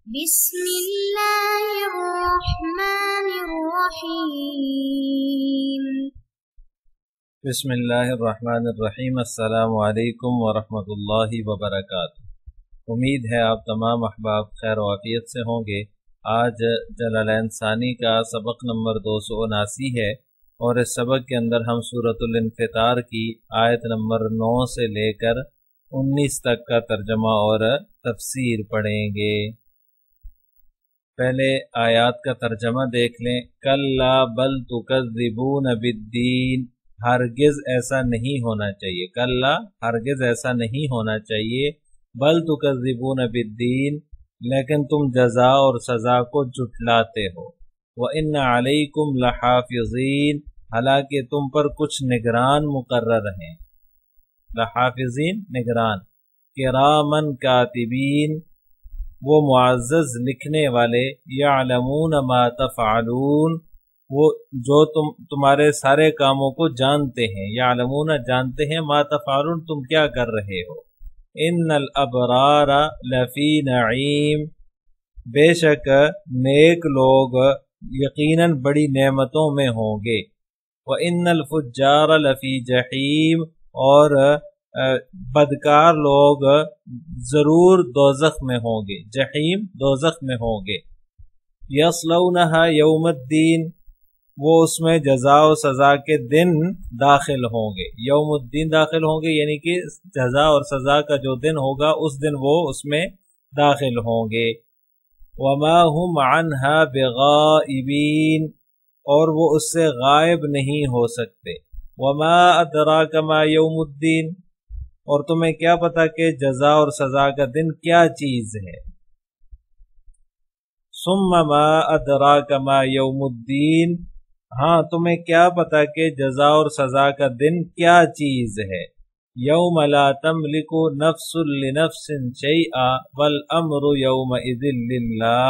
بسم اللہ الرحمن الرحیم۔ بسم اللہ الرحمن الرحیم۔ السلام علیکم ورحمۃ اللہ وبرکاتہ۔ امید ہے آپ تمام احباب خیر و عافیت سے ہوں گے۔ آج جلالین ثانی کا سبق نمبر 279 ہے اور اس سبق کے اندر ہم سورۃ الانفطار کی آیت نمبر 9 سے لے کر 19 تک کا ترجمہ اور تفسیر پڑھیں گے۔ پہلے آیات کا ترجمہ دیکھ لیں۔ کلا بل تکذبون بالدین، ہرگز ایسا نہیں ہونا چاہیے۔ کلا ہرگز ایسا نہیں ہونا چاہیے۔ بل تکذبون بالدین، لیکن تم جزا اور سزا کو جھٹلاتے ہو۔ وَإِنَّ عَلَيْكُمْ لَحَافِظِينَ، حالانکہ تم پر کچھ نگران مقرر ہیں۔ لحافظین نگران، کرامن کاتبین، وہ معزز لکھنے والے، یعلمون ما تفعلون، وہ جو تمہارے سارے کاموں کو جانتے ہیں، یعلمون جانتے ہیں، ما تفعلون تم کیا کر رہے ہو۔ ان الابرار لفی نعیم، بے شک نیک لوگ یقیناً بڑی نعمتوں میں ہوں گے۔ وَإِنَّ الْفُجَّارَ لَفِي جَحِيمٍ، اور بدکار لوگ ضرور دوزخ میں ہوں گے، جحیم دوزخ میں ہوں گے۔ یصلونها یوم الدین، وہ اس میں جزا و سزا کے دن داخل ہوں گے، یوم الدین داخل ہوں گے، یعنی کہ جزا اور سزا کا جو دن ہوگا اس دن وہ اس میں داخل ہوں گے۔ وما هم عنها بغائبین، اور وہ اس سے غائب نہیں ہو سکتے۔ وما ادراک ما یوم الدین، اور تمہیں کیا پتا کہ جزا اور سزا کا دن کیا چیز ہے۔ ثم ما ادراک ما یوم الدین، ہاں تمہیں کیا پتا کہ جزا اور سزا کا دن کیا چیز ہے۔ یوم لا تملک نفس لنفس شیئا والامر یومئذ للہ،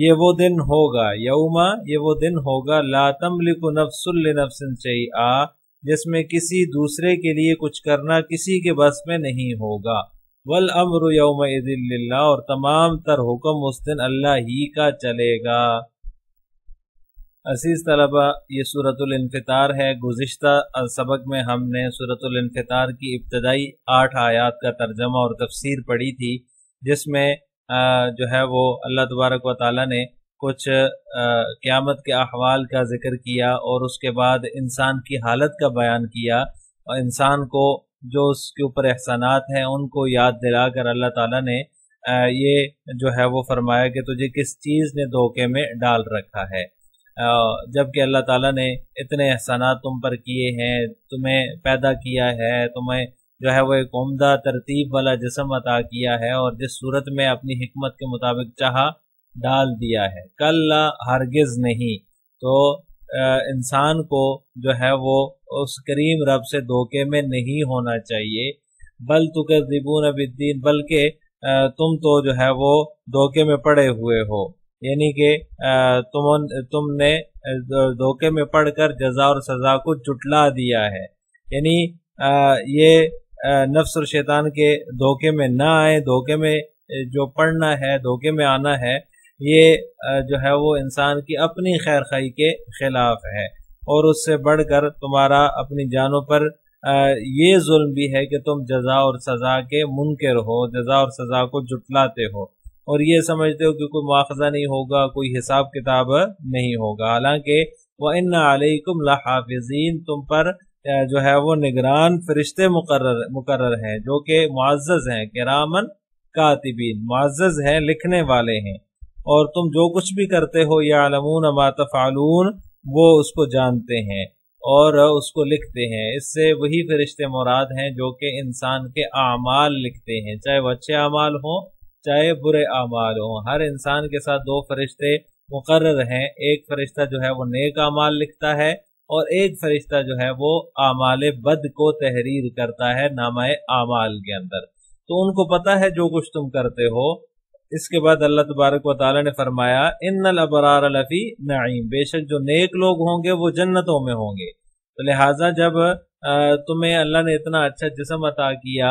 یہ وہ دن ہوگا، یوم یہ وہ دن ہوگا، لا تملک نفس لنفس شیئا، جس میں کسی دوسرے کے لیے کچھ کرنا کسی کے بس میں نہیں ہوگا۔ والامر یومئذ للہ، اور تمام تر حکم اس دن اللہ ہی کا چلے گا۔ عزیز طلبہ، یہ سورۃ الانفطار ہے۔ گزشتہ سبق میں ہم نے سورۃ الانفطار کی ابتدائی 8 آیات کا ترجمہ اور تفسیر پڑھی تھی، جس میں جو ہے وہ اللہ تبارک و تعالیٰ نے کچھ قیامت کے احوال کا ذکر کیا، اور اس کے بعد انسان کی حالت کا بیان کیا، اور انسان کو جو اس کے اوپر احسانات ہیں ان کو یاد دلا کر اللہ تعالیٰ نے یہ جو ہے وہ فرمایا کہ تجھے کس چیز نے دھوکے میں ڈال رکھا ہے، جبکہ اللہ تعالیٰ نے اتنے احسانات تم پر کیے ہیں، تمہیں پیدا کیا ہے، تمہیں جو ہے وہ ایک عمدہ ترتیب والا جسم عطا کیا ہے، اور جس صورت میں اپنی حکمت کے مطابق چاہا ڈال دیا ہے۔ کلا ہرگز نہیں، تو انسان کو جو ہے وہ اس کریم رب سے دھوکے میں نہیں ہونا چاہیے۔ بل تکذبون بالدین، بلکہ تم تو جو ہے وہ دھوکے میں پڑے ہوئے ہو، یعنی کہ تم نے دھوکے میں پڑ کر جزا اور سزا کو جھٹلا دیا ہے، یعنی یہ نفس اور شیطان کے دھوکے میں نہ آئے، دھوکے میں جو پڑنا ہے، دھوکے میں آنا ہے، یہ جو ہے وہ انسان کی اپنی خیر خواہی کے خلاف ہے، اور اس سے بڑھ کر تمہارا اپنی جانوں پر یہ ظلم بھی ہے کہ تم جزا اور سزا کے منکر ہو، جزا اور سزا کو جھٹلاتے ہو، اور یہ سمجھتے ہو کہ کوئی مواخذہ نہیں ہوگا، کوئی حساب کتاب نہیں ہوگا، حالانکہ وَإِنَّ عَلَيْكُمْ لَحَافِظِينَ، تم پر جو ہے وہ نگران فرشتے مقرر ہیں، جو کہ معزز ہیں، کرامن کاتبین، معزز ہیں، لکھنے والے ہیں، اور تم جو کچھ بھی کرتے ہو، یعلمون ما تفعلون، وہ اس کو جانتے ہیں اور اس کو لکھتے ہیں۔ اس سے وہی فرشتے مراد ہیں جو کہ انسان کے اعمال لکھتے ہیں، چاہے وہ اچھے اعمال ہوں چاہے برے اعمال ہوں۔ ہر انسان کے ساتھ 2 فرشتے مقرر ہیں، ایک فرشتہ جو ہے وہ نیک اعمال لکھتا ہے، اور ایک فرشتہ جو ہے وہ اعمال بد کو تحریر کرتا ہے نامہ اعمال کے اندر۔ تو ان کو پتہ ہے جو کچھ تم کرتے ہو۔ اس کے بعد اللہ تبارک و تعالیٰ نے فرمایا ان الابرار لفی نعیم، بے شک جو نیک لوگ ہوں گے وہ جنتوں میں ہوں گے۔ تو لہٰذا جب تمہیں اللہ نے اتنا اچھا جسم عطا کیا،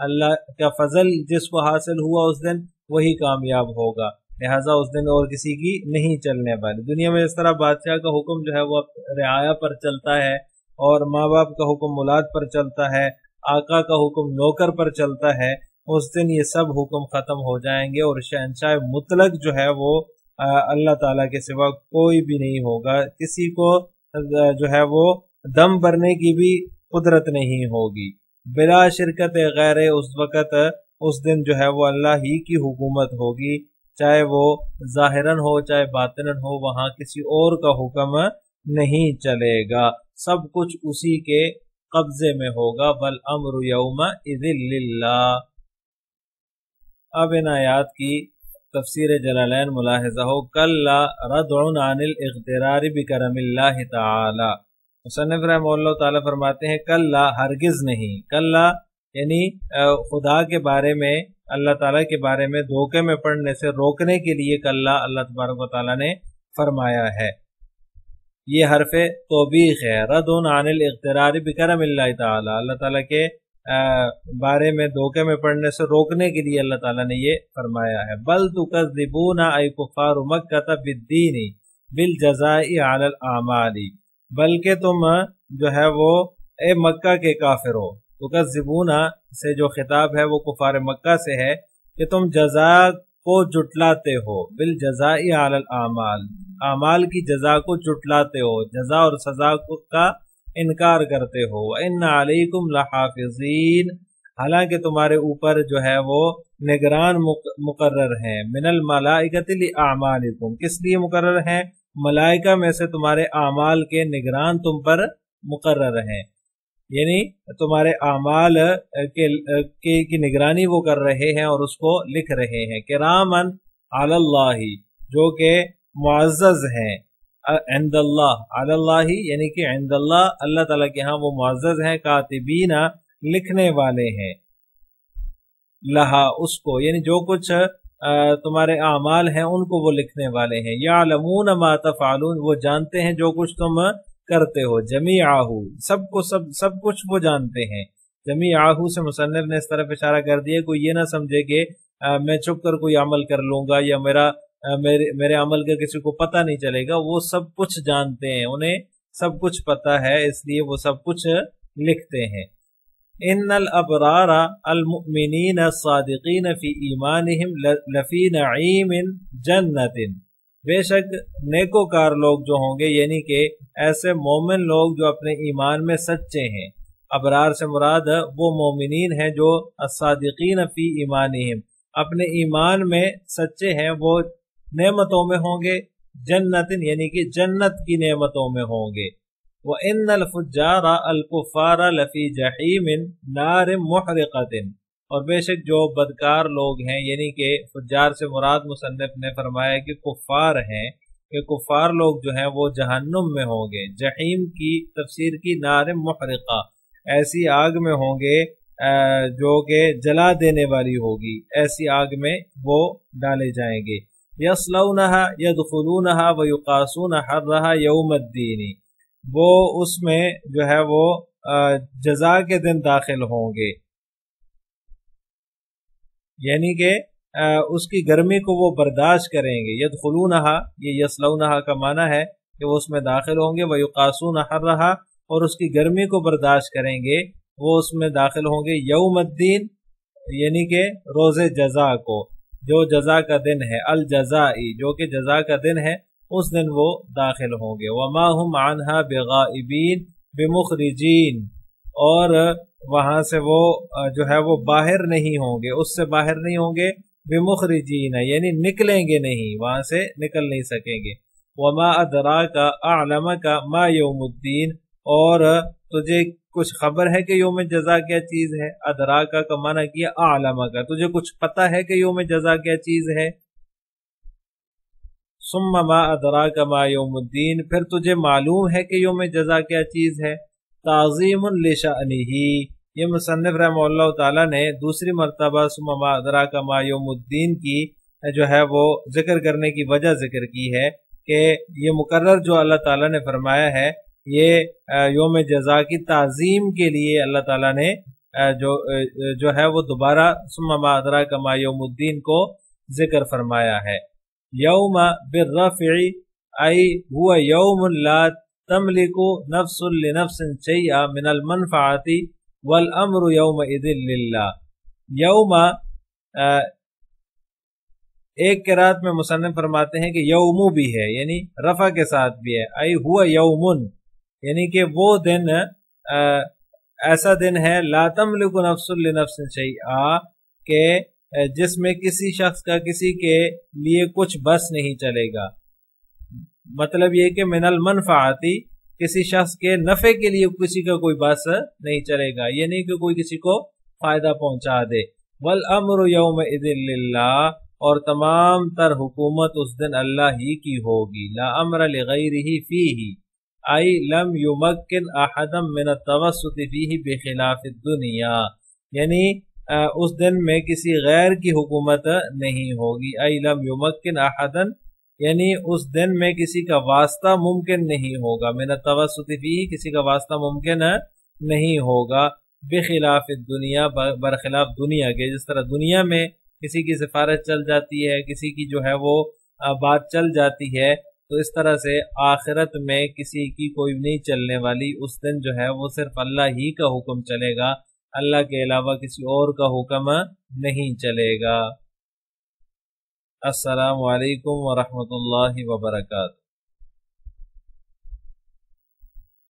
اللہ کا فضل جس کو حاصل ہوا اس دن وہی کامیاب ہوگا، لہٰذا اس دن اور کسی کی نہیں چلنے والی۔ دنیا میں اس طرح بادشاہ کا حکم جو ہے وہ رعایا پر چلتا ہے، اور ماں باپ کا حکم اولاد پر چلتا ہے، آقا کا حکم نوکر پر چلتا ہے، اس دن یہ سب حکم ختم ہو جائیں گے، اور شہنشاہ مطلق جو ہے وہ اللہ تعالیٰ کے سوا کوئی بھی نہیں ہوگا، کسی کو جو ہے وہ دم بھرنے کی بھی قدرت نہیں ہوگی، بلا شرکت غیر۔ اس وقت اس دن جو ہے وہ اللہ ہی کی حکومت ہوگی، چاہے وہ ظاہراً ہو چاہے باطناً ہو، وہاں کسی اور کا حکم نہیں چلے گا، سب کچھ اسی کے قبضے میں ہوگا۔ والامر یومئذ للہ۔ اب ان آیات کی تفسیر جلالین ملاحظہ ہو، کلا ردع عن الاغترار بکرم اللہ تعالی۔ مصنف رحمہ اللہ تعالی فرماتے ہیں کلا ہرگز نہیں، کلا یعنی خدا کے بارے میں، اللہ تعالیٰ کے بارے میں دھوکے میں پڑنے سے روکنے کے لیے کلا اللہ تبارک و تعالیٰ نے فرمایا ہے۔ یہ حرف توبیخ ہے، رد عن الاغترار بکرم اللہ تعالی، اللہ تعالیٰ کے بارے میں دھوکے میں پڑنے سے روکنے کے لیے اللہ تعالیٰ نے یہ فرمایا ہے۔ بل تکذبون ای کفار مکہ بالدین بالجزاء علی الاعمال، بلکہ تم جو ہے وہ اے مکہ کے کافرو، تکذبون سے جو خطاب ہے وہ کفار مکہ سے ہے کہ تم جزا کو جٹلاتے ہو، بالجزاء علی الاعمال، اعمال کی جزا کو جٹلاتے ہو، جزا اور سزا کا انکار کرتے ہو۔ وَإِنَّ عَلَيْكُمْ لَحَافِظِينَ، حالانکہ تمہارے اوپر جو ہے وہ نگران مقرر ہیں، من الملائکۃ لِأَعْمَالِكُمْ، کس لیے مقرر ہیں؟ ملائکہ میں سے تمہارے اعمال کے نگران تم پر مقرر ہیں، یعنی تمہارے اعمال کی نگرانی وہ کر رہے ہیں اور اس کو لکھ رہے ہیں۔ کرامن علی اللہ، جو کہ معزز ہیں، عند اللہ، علی اللہ یعنی کہ عند اللہ، اللہ تعالیٰ کے ہاں وہ معزز ہیں، کاتبین لکھنے والے ہیں، لہا اس کو، یعنی جو کچھ تمہارے اعمال ہیں ان کو وہ لکھنے والے ہیں۔ یعلمون ما تفعلون، وہ جانتے ہیں جو کچھ تم کرتے ہو، جمیعہ، سب کچھ وہ جانتے ہیں۔ جمیعہ سے مصنف نے اس طرف اشارہ کر دیا، کوئی یہ نہ سمجھے کہ میں چھپ کر کوئی عمل کر لوں گا یا میرے عمل کا کسی کو پتہ نہیں چلے گا، وہ سب کچھ جانتے ہیں، انہیں سب کچھ پتہ ہے، اس لیے وہ سب کچھ لکھتے ہیں۔ ان الابرار المؤمنین الصادقین فی ایمانہم لفی نعیم جنت، بے شک نیکوکار لوگ جو ہوں گے، یعنی کہ ایسے مومن لوگ جو اپنے ایمان میں سچے ہیں، ابرار سے مراد وہ مومنین ہیں جو الصادقین فی ایمانہم، اپنے ایمان میں سچے ہیں، وہ نعمتوں میں ہوں گے، جنت یعنی کہ جنت کی نعمتوں میں ہوں گے۔ وَإِنَّ الْفُجَّارَ الْكُفَّارَ لَفِي جَحِيمٍ نَارٍ مُحْرِقَةٍ، اور بے شک جو بدکار لوگ ہیں، یعنی کہ فجار سے مراد مصنف نے فرمایا کہ کفار ہیں، کہ کفار لوگ جو ہیں وہ جہنم میں ہوں گے۔ جحیم کی تفسیر کی نار محرقہ، ایسی آگ میں ہوں گے جو کہ جلا دینے والی ہوگی، ایسی آگ میں وہ ڈالے جائیں گے۔ یصلونها یدخلونها ویقاسون حرها یوم الدین، وہ اس میں جو ہے وہ جزا کے دن داخل ہوں گے، یعنی کہ اس کی گرمی کو وہ برداشت کریں گے۔ یدخلونها، یہ یصلونها کا معنی ہے کہ وہ اس میں داخل ہوں گے، ویقاسون حرها، اور اس کی گرمی کو برداشت کریں گے، وہ اس میں داخل ہوں گے یوم الدین، یعنی کہ روز جزا کو، جو جزا کا دن ہے، الجزائی، جو کہ جزا کا دن ہے، اس دن وہ داخل ہوں گے۔ وما هم عنها بغائبین بمخرجین، اور وہاں سے وہ جو ہے وہ باہر نہیں ہوں گے، اس سے باہر نہیں ہوں گے، بمخرجین یعنی نکلیں گے نہیں، وہاں سے نکل نہیں سکیں گے۔ وما ادراک اعلمک ما یوم الدین، اور تجھے کچھ خبر ہے کہ یوم جزا کیا چیز ہے؟ ادراک کا معنی کیا اعلمک، تجھے کچھ پتہ ہے کہ یوم جزا کیا چیز ہے؟ ثم ما ادراک ما یوم الدین، پھر تجھے معلوم ہے کہ یوم جزا کیا چیز ہے؟ تعظیم لشأنہ، یہ مصنف رحمہ اللہ تعالی نے دوسری مرتبہ ثم ما ادراک ما یوم الدین کی جو ہے وہ ذکر کرنے کی وجہ ذکر کی ہے کہ یہ مقرر جو اللہ تعالیٰ نے فرمایا ہے، یہ یوم جزا کی تعظیم کے لیے اللہ تعالیٰ نے جو ہے وہ دوبارہ ثم ما ادراک ما یوم الدین کو ذکر فرمایا ہے۔ یوم بالرفع ای هو یوم لا تملک نفس لنفس شیئا من المنفعۃ والامر یومئذ للہ۔ یوم ایک قرات میں مصنف فرماتے ہیں کہ یوم بھی ہے یعنی رفع کے ساتھ بھی ہے، ای ہوا یومن یعنی کہ وہ دن ایسا دن ہے لا تملک نفس لنفس شیئا کہ جس میں کسی شخص کا کسی کے لیے کچھ بس نہیں چلے گا۔ مطلب یہ کہ من المنفعتی کسی شخص کے نفع کے لیے کسی کا کوئی بس نہیں چلے گا، یہ نہیں کہ کوئی کسی کو فائدہ پہنچا دے۔ والامر یومئذ للہ اور تمام تر حکومت اس دن اللہ ہی کی ہوگی۔ لا امر لغیرہ فیہ ای لم یمکن احدا من التوسط فیہ بخلاف الدنیا، یعنی اس دن میں کسی غیر کی حکومت نہیں ہوگی۔ ای لم یمکن احدا یعنی اس دن میں کسی کا واسطہ ممکن نہیں ہوگا، من التوسط فیہ کسی کا واسطہ ممکن نہیں ہوگا، بخلاف الدنیا برخلاف دنیا کے۔ جس طرح دنیا میں کسی کی سفارش چل جاتی ہے، کسی کی جو ہے وہ بات چل جاتی ہے، تو اس طرح سے آخرت میں کسی کی کوئی نہیں چلنے والی۔ اس دن جو ہے وہ صرف اللہ ہی کا حکم چلے گا، اللہ کے علاوہ کسی اور کا حکم نہیں چلے گا۔ السلام علیکم ورحمۃ اللہ وبرکاتہ۔